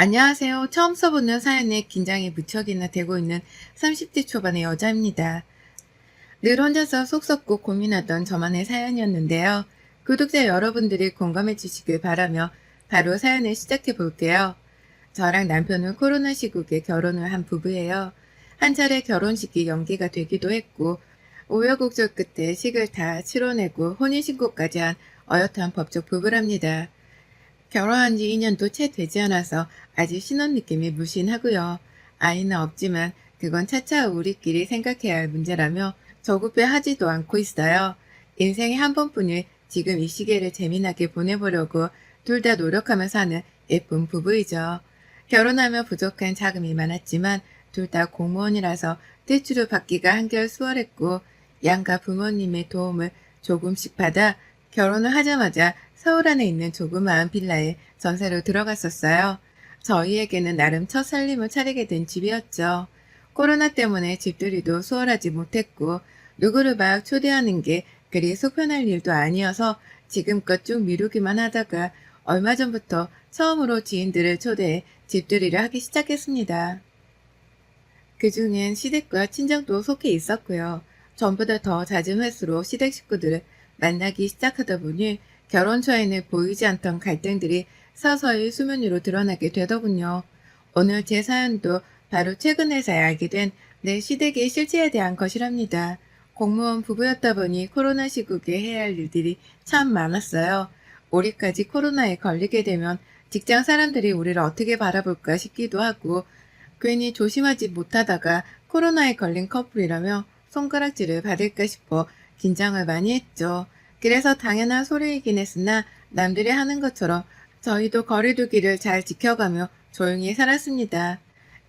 안녕하세요. 처음 써보는 사연에 긴장이 무척이나 되고 있는 30대 초반의 여자입니다. 늘 혼자서 속 썩고 고민하던 저만의 사연이었는데요. 구독자 여러분들이 공감해 주시길 바라며 바로 사연을 시작해 볼게요. 저랑 남편은 코로나 시국에 결혼을 한 부부예요. 한 차례 결혼식이 연기가 되기도 했고 우여곡절 끝에 식을 다 치러내고 혼인신고까지 한 어엿한 법적 부부랍니다. 결혼한 지 2년도 채 되지 않아서 아직 신혼 느낌이 물씬하고요. 아이는 없지만 그건 차차 우리끼리 생각해야 할 문제라며 조급해 하지도 않고 있어요. 인생에 한 번뿐일 지금 이 시기를 재미나게 보내보려고 둘 다 노력하며 사는 예쁜 부부이죠. 결혼하며 부족한 자금이 많았지만 둘 다 공무원이라서 대출을 받기가 한결 수월했고 양가 부모님의 도움을 조금씩 받아 결혼을 하자마자 서울 안에 있는 조그마한 빌라에 전세로 들어갔었어요. 저희에게는 나름 첫 살림을 차리게 된 집이었죠. 코로나 때문에 집들이도 수월하지 못했고 누구를 막 초대하는 게 그리 속편할 일도 아니어서 지금껏 쭉 미루기만 하다가 얼마 전부터 처음으로 지인들을 초대해 집들이를 하기 시작했습니다. 그중엔 시댁과 친정도 속해 있었고요. 전보다 더 잦은 횟수로 시댁 식구들을 만나기 시작하다 보니 결혼 초에는 보이지 않던 갈등들이 서서히 수면 위로 드러나게 되더군요. 오늘 제 사연도 바로 최근에서야 알게 된 내 시댁의 실체에 대한 것이랍니다. 공무원 부부였다 보니 코로나 시국에 해야 할 일들이 참 많았어요. 우리까지 코로나에 걸리게 되면 직장 사람들이 우리를 어떻게 바라볼까 싶기도 하고 괜히 조심하지 못하다가 코로나에 걸린 커플이라며 손가락질을 받을까 싶어 긴장을 많이 했죠. 그래서 당연한 소리이긴 했으나 남들이 하는 것처럼 저희도 거리두기를 잘 지켜가며 조용히 살았습니다.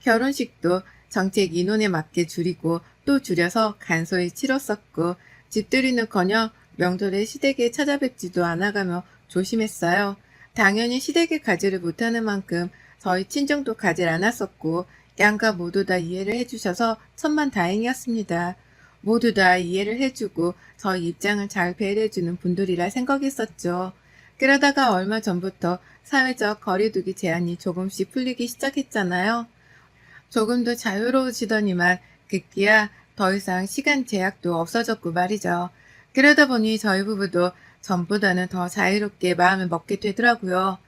결혼식도 정책 인원에 맞게 줄이고 또 줄여서 간소히 치렀었고 집들이는커녕 명절에 시댁에 찾아뵙지도 않아가며 조심했어요. 당연히 시댁에 가지를 못하는 만큼 저희 친정도 가질 않았었고 양가 모두 다 이해를 해주셔서 천만다행이었습니다. 모두 다 이해를 해주고 저희 입장을 잘 배려해주는 분들이라 생각했었죠. 그러다가 얼마 전부터 사회적 거리두기 제한이 조금씩 풀리기 시작했잖아요. 조금 더 자유로워지더니만 급기야 더 이상 시간 제약도 없어졌고 말이죠. 그러다 보니 저희 부부도 전보다는 더 자유롭게 마음을 먹게 되더라고요.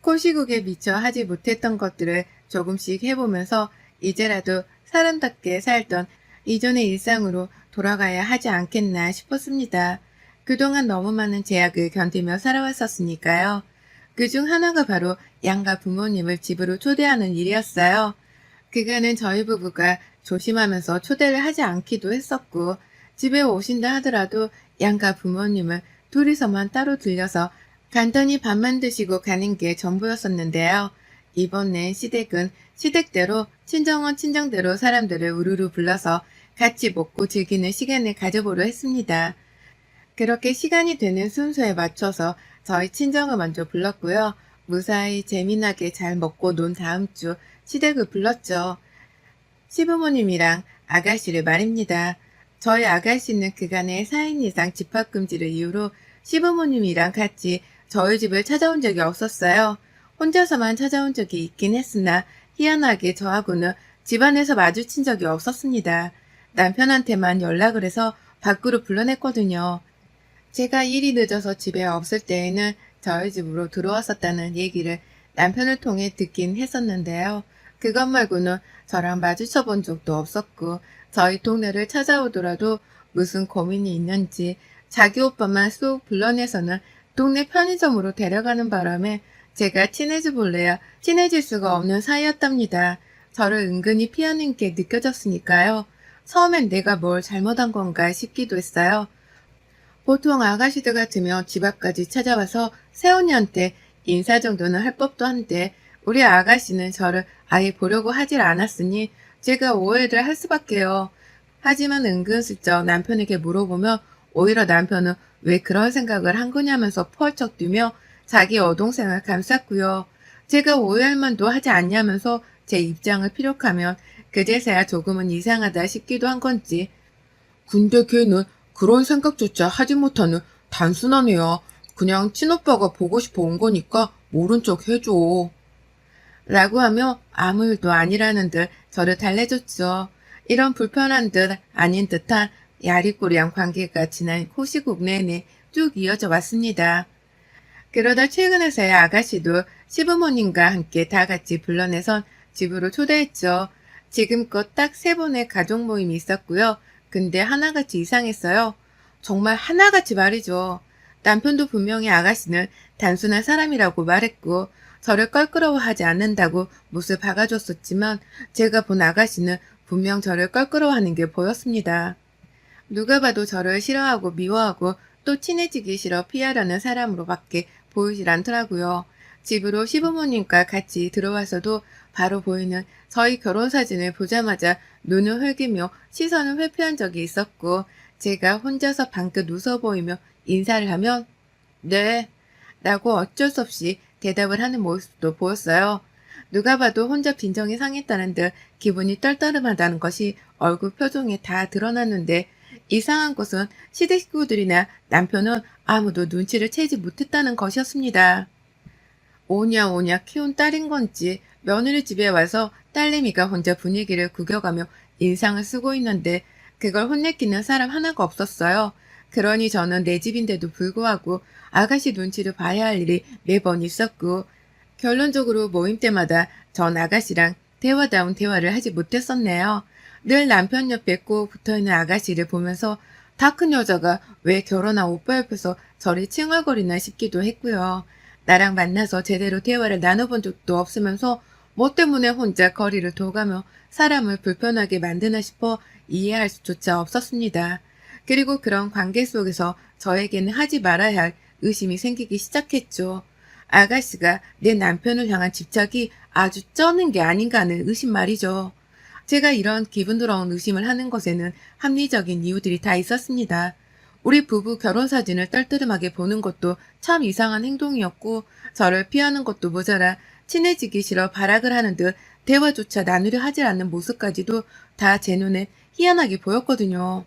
코시국에 미처 하지 못했던 것들을 조금씩 해보면서 이제라도 사람답게 살던 이전의 일상으로 돌아가야 하지 않겠나 싶었습니다. 그동안 너무 많은 제약을 견디며 살아왔었으니까요. 그중 하나가 바로 양가 부모님을 집으로 초대하는 일이었어요. 그간은 저희 부부가 조심하면서 초대를 하지 않기도 했었고 집에 오신다 하더라도 양가 부모님을 둘이서만 따로 들려서 간단히 밥만 드시고 가는 게 전부였었는데요. 이번엔 시댁은 시댁대로 친정은 친정대로 사람들을 우르르 불러서 같이 먹고 즐기는 시간을 가져보려 했습니다. 그렇게 시간이 되는 순서에 맞춰서 저희 친정을 먼저 불렀고요. 무사히 재미나게 잘 먹고 논 다음 주 시댁을 불렀죠. 시부모님이랑 아가씨를 말입니다. 저희 아가씨는 그간의 4인 이상 집합금지를 이유로 시부모님이랑 같이 저희 집을 찾아온 적이 없었어요. 혼자서만 찾아온 적이 있긴 했으나 희한하게 저하고는 집안에서 마주친 적이 없었습니다. 남편한테만 연락을 해서 밖으로 불러냈거든요. 제가 일이 늦어서 집에 없을 때에는 저희 집으로 들어왔었다는 얘기를 남편을 통해 듣긴 했었는데요. 그것 말고는 저랑 마주쳐 본 적도 없었고 저희 동네를 찾아오더라도 무슨 고민이 있는지 자기 오빠만 쏙 불러내서는 동네 편의점으로 데려가는 바람에 제가 친해져 볼래야 친해질 수가 없는 사이였답니다. 저를 은근히 피하는 게 느껴졌으니까요. 처음엔 내가 뭘 잘못한 건가 싶기도 했어요. 보통 아가씨들 같으면 집 앞까지 찾아와서 새언니한테 인사 정도는 할 법도 한데 우리 아가씨는 저를 아예 보려고 하질 않았으니 제가 오해를 할 수밖에요. 하지만 은근슬쩍 남편에게 물어보면 오히려 남편은 왜 그런 생각을 한 거냐면서 펄쩍 뛰며 자기 여동생을 감쌌고요. 제가 오해할 만도 하지 않냐면서 제 입장을 피력하면 그제서야 조금은 이상하다 싶기도 한 건지 근데 걔는 그런 생각조차 하지 못하는 단순한 애야. 그냥 친오빠가 보고 싶어 온 거니까 모른 척 해줘. 라고 하며 아무 일도 아니라는 듯 저를 달래줬죠. 이런 불편한 듯 아닌 듯한 야리꾸리한 관계가 지난 코시국 내내 쭉 이어져 왔습니다. 그러다 최근에서야 아가씨도 시부모님과 함께 다 같이 불러내선 집으로 초대했죠. 지금껏 딱 3번의 가족 모임이 있었고요. 근데 하나같이 이상했어요. 정말 하나같이 말이죠. 남편도 분명히 아가씨는 단순한 사람이라고 말했고 저를 껄끄러워하지 않는다고 못을 박아줬었지만 제가 본 아가씨는 분명 저를 껄끄러워하는 게 보였습니다. 누가 봐도 저를 싫어하고 미워하고 또 친해지기 싫어 피하려는 사람으로밖에 보이질 않더라고요. 집으로 시부모님과 같이 들어와서도 바로 보이는 저희 결혼 사진을 보자마자 눈을 흘기며 시선을 회피한 적이 있었고 제가 혼자서 방긋 웃어 보이며 인사를 하면 네 라고 어쩔 수 없이 대답을 하는 모습도 보였어요. 누가 봐도 혼자 빈정이 상했다는 듯 기분이 떨떠름하다는 것이 얼굴 표정에 다 드러났는데 이상한 것은 시댁 식구들이나 남편은 아무도 눈치를 채지 못했다는 것이었습니다. 오냐 키운 딸인 건지 며느리 집에 와서 딸내미가 혼자 분위기를 구겨가며 인상을 쓰고 있는데 그걸 혼내키는 사람 하나가 없었어요. 그러니 저는 내 집인데도 불구하고 아가씨 눈치를 봐야 할 일이 매번 있었고 결론적으로 모임 때마다 전 아가씨랑 대화다운 대화를 하지 못했었네요. 늘 남편 옆에 꼭 붙어있는 아가씨를 보면서 다 큰 여자가 왜 결혼한 오빠 옆에서 저리 칭얼거리나 싶기도 했고요. 나랑 만나서 제대로 대화를 나눠본 적도 없으면서 뭐 때문에 혼자 거리를 둬가며 사람을 불편하게 만드나 싶어 이해할 수조차 없었습니다. 그리고 그런 관계 속에서 저에게는 하지 말아야 할 의심이 생기기 시작했죠. 아가씨가 내 남편을 향한 집착이 아주 쩌는 게 아닌가 하는 의심 말이죠. 제가 이런 기분 더러운 의심을 하는 것에는 합리적인 이유들이 다 있었습니다. 우리 부부 결혼 사진을 떨떠름하게 보는 것도 참 이상한 행동이었고 저를 피하는 것도 모자라 친해지기 싫어 발악을 하는 듯 대화조차 나누려 하지 않는 모습까지도 다 제 눈에 희한하게 보였거든요.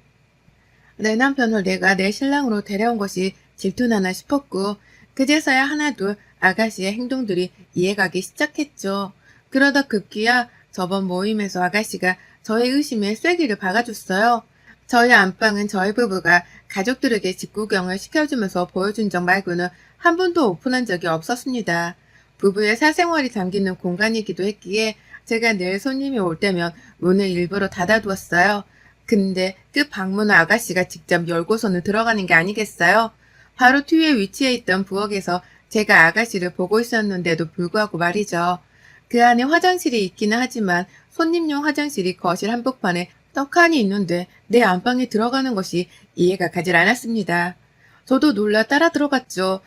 내 남편을 내가 내 신랑으로 데려온 것이 질투나나 싶었고 그제서야 하나둘 아가씨의 행동들이 이해가기 시작했죠. 그러다 급기야 저번 모임에서 아가씨가 저의 의심에 쐐기를 박아줬어요. 저희 안방은 저희 부부가 가족들에게 집구경을 시켜주면서 보여준 적 말고는 한 번도 오픈한 적이 없었습니다. 부부의 사생활이 담기는 공간이기도 했기에 제가 늘 손님이 올 때면 문을 일부러 닫아두었어요. 근데 그 방문을 아가씨가 직접 열고서는 들어가는 게 아니겠어요? 바로 뒤에 위치해 있던 부엌에서 제가 아가씨를 보고 있었는데도 불구하고 말이죠. 그 안에 화장실이 있기는 하지만 손님용 화장실이 거실 한복판에 떡하니 있는데 내 안방에 들어가는 것이 이해가 가질 않았습니다. 저도 놀라 따라 들어갔죠.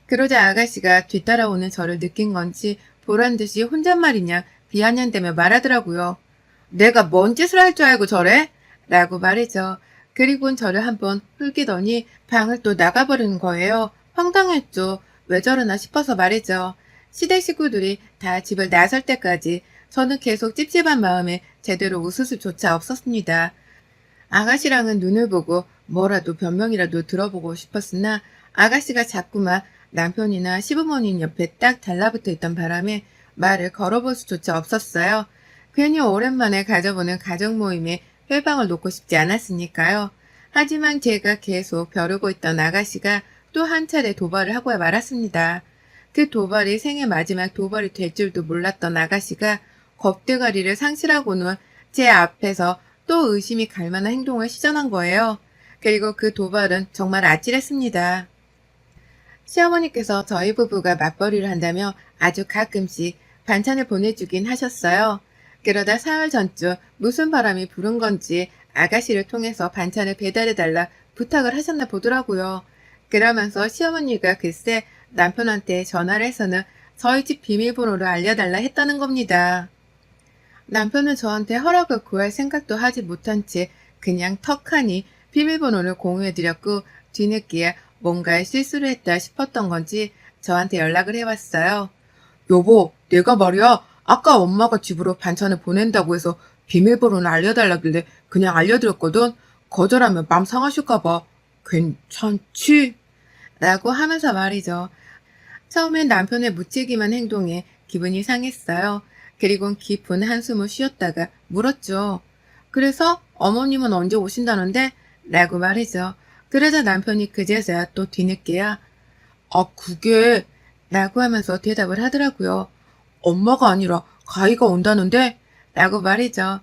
그러자 아가씨가 뒤따라오는 저를 느낀 건지 보란듯이 혼잣말이냐 비아냥대며 말하더라고요. 내가 뭔 짓을 할 줄 알고 저래? 라고 말이죠. 그리고는 저를 한번 흘기더니 방을 또 나가버리는 거예요. 황당했죠. 왜 저러나 싶어서 말이죠. 시댁 식구들이 다 집을 나설 때까지 저는 계속 찝찝한 마음에 제대로 웃을 수조차 없었습니다. 아가씨랑은 눈을 보고 뭐라도 변명이라도 들어보고 싶었으나 아가씨가 자꾸만 남편이나 시부모님 옆에 딱 달라붙어 있던 바람에 말을 걸어볼 수조차 없었어요. 괜히 오랜만에 가져보는 가족 모임에 회방을 놓고 싶지 않았으니까요. 하지만 제가 계속 벼르고 있던 아가씨가 또 한 차례 도발을 하고 말았습니다. 그 도발이 생애 마지막 도발이 될 줄도 몰랐던 아가씨가 겁대가리를 상실하고는 제 앞에서 또 의심이 갈 만한 행동을 시전한 거예요. 그리고 그 도발은 정말 아찔했습니다. 시어머니께서 저희 부부가 맞벌이를 한다며 아주 가끔씩 반찬을 보내주긴 하셨어요. 그러다 사흘 전쯤 무슨 바람이 부른 건지 아가씨를 통해서 반찬을 배달해달라 부탁을 하셨나 보더라고요. 그러면서 시어머니가 글쎄 남편한테 전화를 해서는 저희 집 비밀번호를 알려달라 했다는 겁니다. 남편은 저한테 허락을 구할 생각도 하지 못한 채 그냥 턱하니 비밀번호를 공유해드렸고 뒤늦게 뭔가에 실수를 했다 싶었던 건지 저한테 연락을 해왔어요. 여보, 내가 말이야 아까 엄마가 집으로 반찬을 보낸다고 해서 비밀번호를 알려달라길래 그냥 알려드렸거든. 거절하면 맘 상하실까봐. 괜찮지? 라고 하면서 말이죠. 처음엔 남편의 무책임한 행동에 기분이 상했어요. 그리곤 깊은 한숨을 쉬었다가 물었죠. 그래서 어머님은 언제 오신다는데? 라고 말이죠. 그러자 남편이 그제서야 또 뒤늦게야 그게 라고 하면서 대답을 하더라고요. 엄마가 아니라 가희가 온다는데? 라고 말이죠.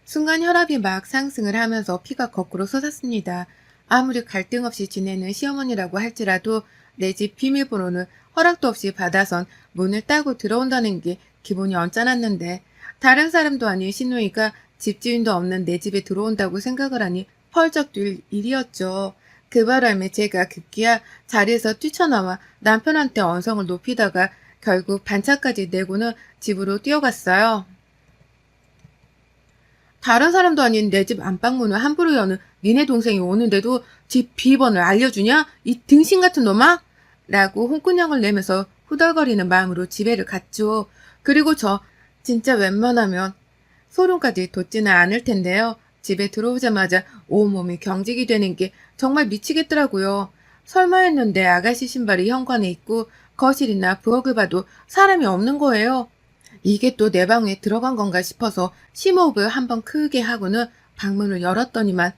순간 혈압이 막 상승을 하면서 피가 거꾸로 솟았습니다. 아무리 갈등 없이 지내는 시어머니라고 할지라도 내 집 비밀번호는 허락도 없이 받아선 문을 따고 들어온다는 게 기분이 언짢았는데 다른 사람도 아닌 시누이가 집주인도 없는 내 집에 들어온다고 생각을 하니 펄쩍 뛸 일이었죠. 그 바람에 제가 급기야 자리에서 뛰쳐나와 남편한테 언성을 높이다가 결국 반차까지 내고는 집으로 뛰어갔어요. 다른 사람도 아닌 내 집 안방문을 함부로 여는 니네 동생이 오는데도 집 비번을 알려주냐? 이 등신 같은 놈아? 라고 홍군형을 내면서 후덜거리는 마음으로 집에를 갔죠. 그리고 저 진짜 웬만하면 소름까지 돋지는 않을 텐데요. 집에 들어오자마자 온몸이 경직이 되는 게 정말 미치겠더라고요. 설마 했는데 아가씨 신발이 현관에 있고 거실이나 부엌을 봐도 사람이 없는 거예요. 이게 또 내 방에 들어간 건가 싶어서 심호흡을 한번 크게 하고는 방문을 열었더니만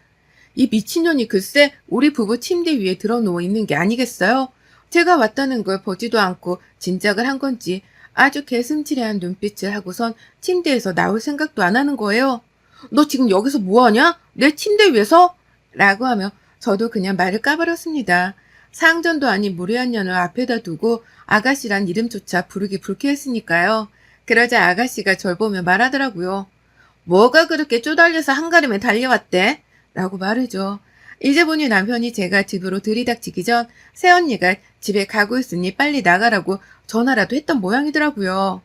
이 미친년이 글쎄 우리 부부 침대 위에 들어누워 있는 게 아니겠어요? 제가 왔다는 걸 보지도 않고 짐작을 한 건지 아주 개슴츠레한 눈빛을 하고선 침대에서 나올 생각도 안 하는 거예요. 너 지금 여기서 뭐하냐? 내 침대 위에서? 라고 하며 저도 그냥 말을 까버렸습니다. 상전도 아닌 무례한 년을 앞에다 두고 아가씨란 이름조차 부르기 불쾌했으니까요. 그러자 아가씨가 절 보며 말하더라고요. 뭐가 그렇게 쪼달려서 한가름에 달려왔대? 라고 말이죠. 이제 보니 남편이 제가 집으로 들이닥치기 전 새언니가 집에 가고 있으니 빨리 나가라고 전화라도 했던 모양이더라고요.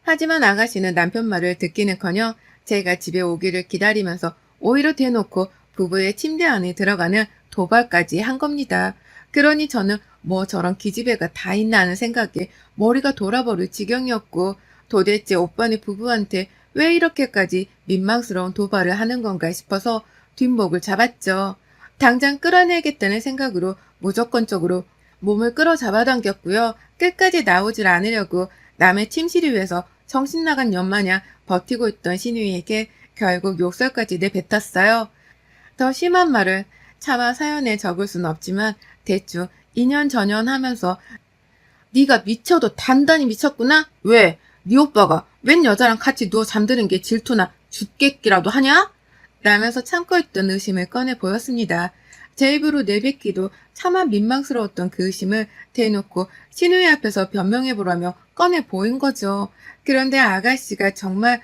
하지만 아가씨는 남편 말을 듣기는커녕 제가 집에 오기를 기다리면서 오히려 대놓고 부부의 침대 안에 들어가는 도발까지 한 겁니다. 그러니 저는 뭐 저런 기집애가 다 있나 하는 생각에 머리가 돌아버릴 지경이었고 도대체 오빠네 부부한테 왜 이렇게까지 민망스러운 도발을 하는 건가 싶어서 뒷목을 잡았죠. 당장 끌어내겠다는 생각으로 무조건적으로 몸을 끌어 잡아당겼고요. 끝까지 나오질 않으려고 남의 침실을 위해서 정신 나간 년마냥 버티고 있던 시누이에게 결국 욕설까지 내뱉었어요. 더 심한 말을 차마 사연에 적을 순 없지만 대충 2년 전년 하면서 네가 미쳐도 단단히 미쳤구나? 왜? 네 오빠가 웬 여자랑 같이 누워 잠드는 게 질투나 죽겠기라도 하냐? 라면서 참고 있던 의심을 꺼내 보였습니다. 제 입으로 내뱉기도 차마 민망스러웠던 그 의심을 대놓고 시누이 앞에서 변명해보라며 꺼내 보인 거죠. 그런데 아가씨가 정말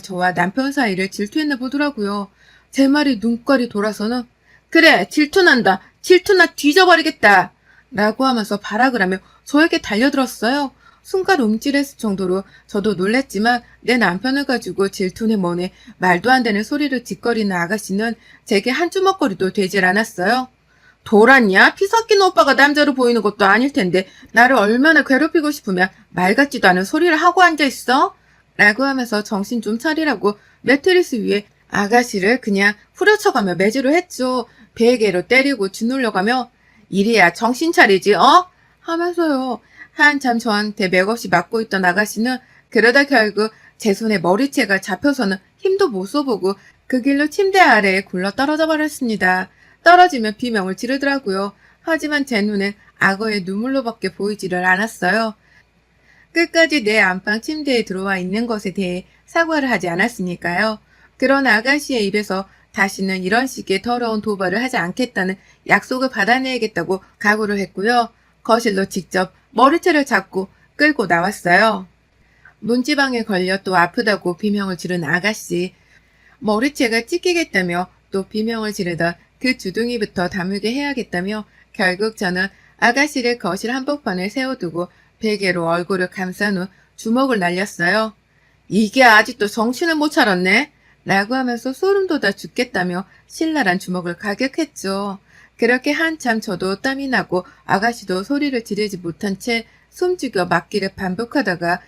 저와 남편 사이를 질투했나 보더라고요. 제 말이 눈깔이 돌아서는 그래 질투난다. 질투나 뒤져버리겠다. 라고 하면서 발악을 하며 저에게 달려들었어요. 순간 움찔했을 정도로 저도 놀랬지만 내 남편을 가지고 질투네 뭐네 말도 안 되는 소리를 짓거리는 아가씨는 제게 한 주먹거리도 되질 않았어요. 돌았냐? 피 섞인 오빠가 남자로 보이는 것도 아닐 텐데 나를 얼마나 괴롭히고 싶으면 말 같지도 않은 소리를 하고 앉아있어? 라고 하면서 정신 좀 차리라고 매트리스 위에 아가씨를 그냥 후려쳐가며 매질을 했죠. 베개로 때리고 짓눌려가며 이래야 정신 차리지 하면서요. 한참 저한테 맥없이 맞고 있던 아가씨는 그러다 결국 제 손에 머리채가 잡혀서는 힘도 못 써보고 그 길로 침대 아래에 굴러 떨어져 버렸습니다. 떨어지면 비명을 지르더라고요. 하지만 제 눈엔 악어의 눈물로밖에 보이지를 않았어요. 끝까지 내 안방 침대에 들어와 있는 것에 대해 사과를 하지 않았으니까요. 그런 아가씨의 입에서 다시는 이런 식의 더러운 도발을 하지 않겠다는 약속을 받아내야겠다고 각오를 했고요. 거실로 직접 머리채를 잡고 끌고 나왔어요. 문지방에 걸려 또 아프다고 비명을 지른 아가씨. 머리채가 찢기겠다며 또 비명을 지르던 그 주둥이부터 다물게 해야겠다며 결국 저는 아가씨를 거실 한복판에 세워두고 베개로 얼굴을 감싼 후 주먹을 날렸어요. 이게 아직도 정신을 못 차렸네? 라고 하면서 소름 돋아 죽겠다며 신랄한 주먹을 가격했죠. 그렇게 한참 저도 땀이 나고 아가씨도 소리를 지르지 못한 채 숨죽여 맞기를 반복하다가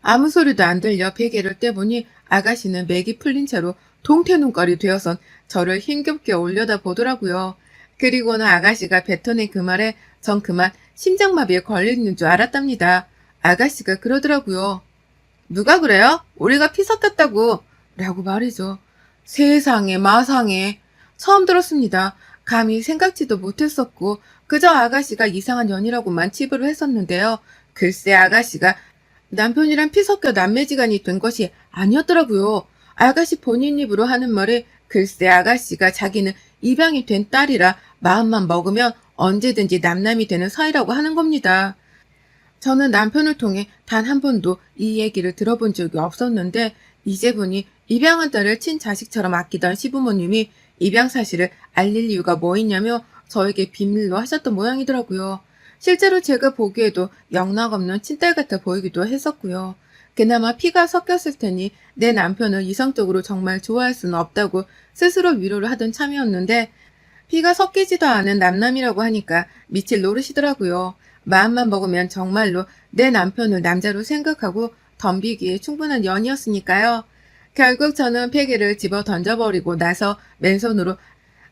아무 소리도 안 들려 베개를 떼보니 아가씨는 맥이 풀린 채로 동태눈깔이 되어선 저를 힘겹게 올려다 보더라고요. 그리고는 아가씨가 뱉어낸 그 말에 전 그만 심장마비에 걸리는 줄 알았답니다. 아가씨가 그러더라고요. 누가 그래요? 우리가 피 섞였다고. 라고 말이죠. 세상에 마상에. 처음 들었습니다. 감히 생각지도 못했었고 그저 아가씨가 이상한 년이라고만 치부를 했었는데요. 글쎄 아가씨가 남편이랑 피 섞여 남매지간이 된 것이 아니었더라고요. 아가씨 본인 입으로 하는 말에 글쎄 아가씨가 자기는 입양이 된 딸이라 마음만 먹으면 언제든지 남남이 되는 사이라고 하는 겁니다. 저는 남편을 통해 단 한 번도 이 얘기를 들어본 적이 없었는데 이제 보니 입양한 딸을 친자식처럼 아끼던 시부모님이 입양 사실을 알릴 이유가 뭐 있냐며 저에게 비밀로 하셨던 모양이더라고요. 실제로 제가 보기에도 영락없는 친딸 같아 보이기도 했었고요. 그나마 피가 섞였을 테니 내 남편을 이성적으로 정말 좋아할 수는 없다고 스스로 위로를 하던 참이었는데 피가 섞이지도 않은 남남이라고 하니까 미칠 노릇이더라고요. 마음만 먹으면 정말로 내 남편을 남자로 생각하고 덤비기에 충분한 연이었으니까요. 결국 저는 폐기를 집어 던져버리고 나서 맨손으로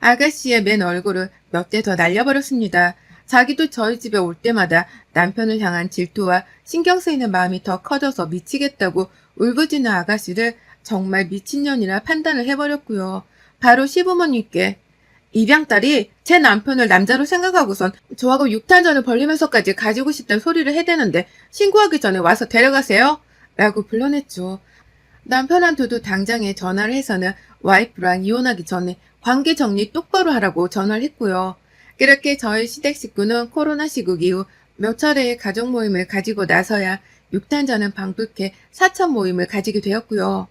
아가씨의 맨 얼굴을 몇 대 더 날려버렸습니다. 자기도 저희 집에 올 때마다 남편을 향한 질투와 신경 쓰이는 마음이 더 커져서 미치겠다고 울부짖는 아가씨를 정말 미친년이라 판단을 해버렸고요. 바로 시부모님께 입양딸이 제 남편을 남자로 생각하고선 저하고 육탄전을 벌리면서까지 가지고 싶다는 소리를 해대는데 신고하기 전에 와서 데려가세요. 라고 불러냈죠. 남편한테도 당장에 전화를 해서는 와이프랑 이혼하기 전에 관계 정리 똑바로 하라고 전화를 했고요. 그렇게 저희 시댁 식구는 코로나 시국 이후 몇 차례의 가족 모임을 가지고 나서야 육탄전은 방불케 사천 모임을 가지게 되었고요.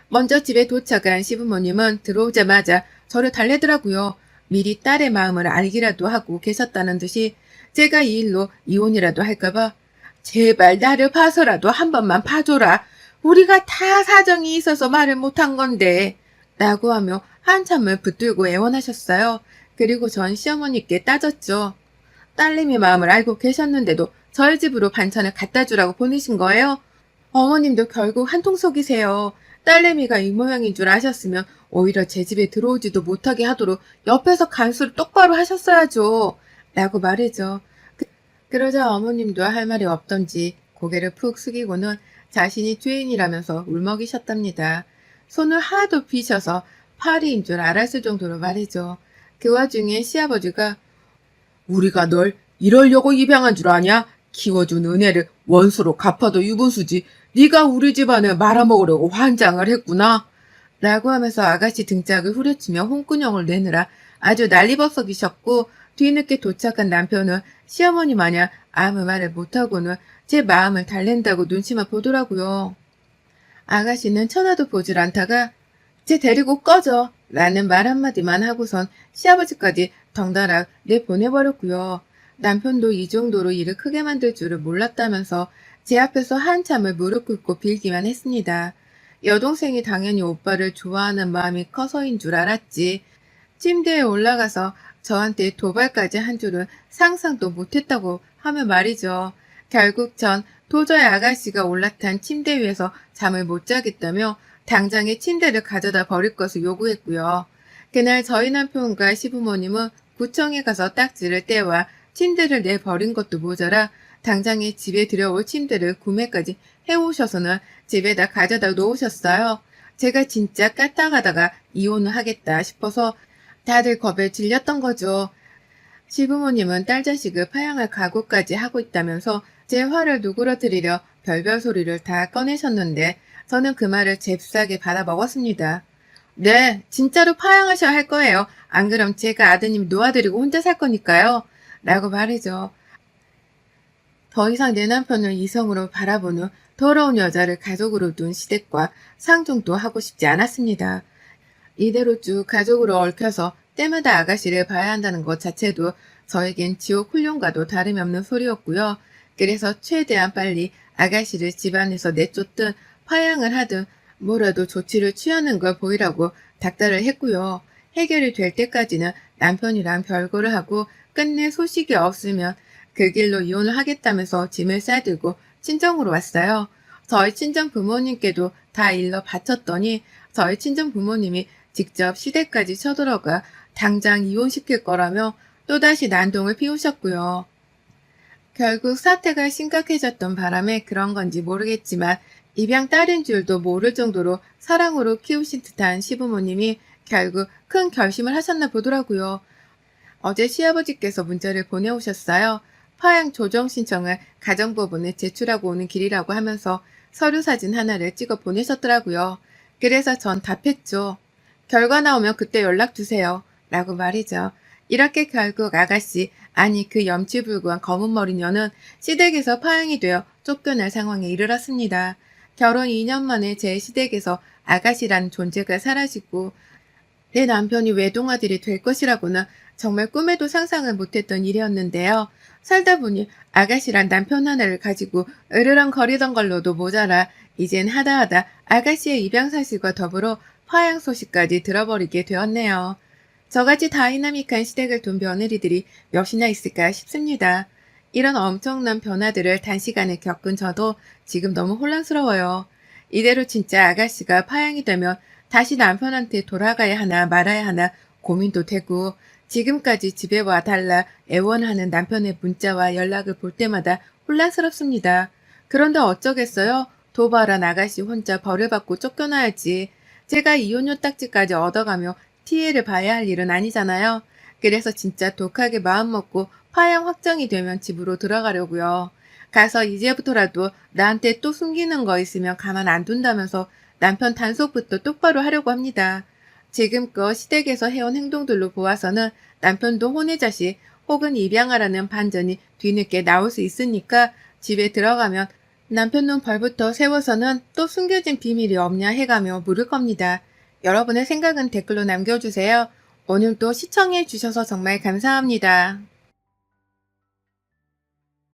먼저 집에 도착한 시부모님은 들어오자마자 저를 달래더라고요. 미리 딸의 마음을 알기라도 하고 계셨다는 듯이 제가 이 일로 이혼이라도 할까봐 제발 나를 봐서라도 한 번만 봐줘라. 우리가 다 사정이 있어서 말을 못한 건데 라고 하며 한참을 붙들고 애원하셨어요. 그리고 전 시어머니께 따졌죠. 딸내미 마음을 알고 계셨는데도 저희 집으로 반찬을 갖다 주라고 보내신 거예요? 어머님도 결국 한통속이세요. 딸내미가 이 모양인 줄 아셨으면 오히려 제 집에 들어오지도 못하게 하도록 옆에서 간수를 똑바로 하셨어야죠. 라고 말해죠. 그러자 어머님도 할 말이 없던지 고개를 푹 숙이고는 자신이 죄인이라면서 울먹이셨답니다. 손을 하도 비셔서 파리인 줄 알았을 정도로 말이죠. 그 와중에 시아버지가 우리가 널 이러려고 입양한 줄 아냐? 키워준 은혜를 원수로 갚아도 유분수지. 네가 우리 집안을 말아먹으려고 환장을 했구나. 라고 하면서 아가씨 등짝을 후려치며 홍군형을 내느라 아주 난리법석이셨고 뒤늦게 도착한 남편은 시어머니 마냥 아무 말을 못하고는 제 마음을 달랜다고 눈치만 보더라고요. 아가씨는 천하도 보질 않다가 쟤 데리고 꺼져 라는 말 한마디만 하고선 시아버지까지 덩달아 내보내버렸고요. 남편도 이 정도로 일을 크게 만들 줄을 몰랐다면서 제 앞에서 한참을 무릎 꿇고 빌기만 했습니다. 여동생이 당연히 오빠를 좋아하는 마음이 커서인 줄 알았지. 침대에 올라가서 저한테 도발까지 한 줄은 상상도 못했다고 하며 말이죠. 결국 전 도저히 아가씨가 올라탄 침대 위에서 잠을 못 자겠다며 당장에 침대를 가져다 버릴 것을 요구했고요. 그날 저희 남편과 시부모님은 구청에 가서 딱지를 떼와 침대를 내버린 것도 모자라 당장에 집에 들여올 침대를 구매까지 해오셔서는 집에다 가져다 놓으셨어요. 제가 진짜 까딱하다가 이혼을 하겠다 싶어서 다들 겁에 질렸던 거죠. 시부모님은 딸 자식을 파양할 각오까지 하고 있다면서 제 화를 누그러뜨리려 별별 소리를 다 꺼내셨는데 저는 그 말을 잽싸게 받아먹었습니다. 네, 진짜로 파양하셔야 할 거예요. 안 그럼 제가 아드님 놓아드리고 혼자 살 거니까요. 라고 말이죠. 더 이상 내 남편을 이성으로 바라보는 더러운 여자를 가족으로 둔 시댁과 상종도 하고 싶지 않았습니다. 이대로 쭉 가족으로 얽혀서 때마다 아가씨를 봐야 한다는 것 자체도 저에겐 지옥 훈련과도 다름이 없는 소리였고요. 그래서 최대한 빨리 아가씨를 집안에서 내쫓든 파양을 하든 뭐라도 조치를 취하는 걸 보이라고 닥달을 했고요. 해결이 될 때까지는 남편이랑 별거를 하고 끝내 소식이 없으면 그 길로 이혼을 하겠다면서 짐을 싸들고 친정으로 왔어요. 저희 친정 부모님께도 다 일러 바쳤더니 저희 친정 부모님이 직접 시댁까지 쳐들어가 당장 이혼시킬 거라며 또다시 난동을 피우셨고요. 결국 사태가 심각해졌던 바람에 그런 건지 모르겠지만 입양 딸인 줄도 모를 정도로 사랑으로 키우신 듯한 시부모님이 결국 큰 결심을 하셨나 보더라고요. 어제 시아버지께서 문자를 보내오셨어요. 파양 조정 신청을 가정법원에 제출하고 오는 길이라고 하면서 서류 사진 하나를 찍어 보내셨더라고요. 그래서 전 답했죠. 결과 나오면 그때 연락 주세요. 라고 말이죠. 이렇게 결국 아가씨, 아니 그 염치불구한 검은머리 년은 시댁에서 파양이 되어 쫓겨날 상황에 이르렀습니다. 결혼 2년 만에 제 시댁에서 아가씨라는 존재가 사라지고 내 남편이 외동아들이 될 것이라고는 정말 꿈에도 상상을 못했던 일이었는데요. 살다 보니 아가씨란 남편 하나를 가지고 으르렁거리던 걸로도 모자라 이젠 하다하다 아가씨의 입양 사실과 더불어 파양 소식까지 들어버리게 되었네요. 저같이 다이나믹한 시댁을 둔 며느리들이 몇이나 있을까 싶습니다. 이런 엄청난 변화들을 단시간에 겪은 저도 지금 너무 혼란스러워요. 이대로 진짜 아가씨가 파양이 되면 다시 남편한테 돌아가야 하나 말아야 하나 고민도 되고 지금까지 집에 와 달라 애원하는 남편의 문자와 연락을 볼 때마다 혼란스럽습니다. 그런데 어쩌겠어요? 도발한 아가씨 혼자 벌을 받고 쫓겨나야지. 제가 이혼료 딱지까지 얻어가며 피해를 봐야 할 일은 아니잖아요. 그래서 진짜 독하게 마음먹고 파양 확정이 되면 집으로 들어가려고요. 가서 이제부터라도 나한테 또 숨기는 거 있으면 가만 안 둔다면서 남편 단속부터 똑바로 하려고 합니다. 지금껏 시댁에서 해온 행동들로 보아서는 남편도 혼의 자식 혹은 입양하라는 반전이 뒤늦게 나올 수 있으니까 집에 들어가면 남편 눈 벌부터 세워서는 또 숨겨진 비밀이 없냐 해가며 물을 겁니다. 여러분의 생각은 댓글로 남겨주세요. 오늘도 시청해 주셔서 정말 감사합니다.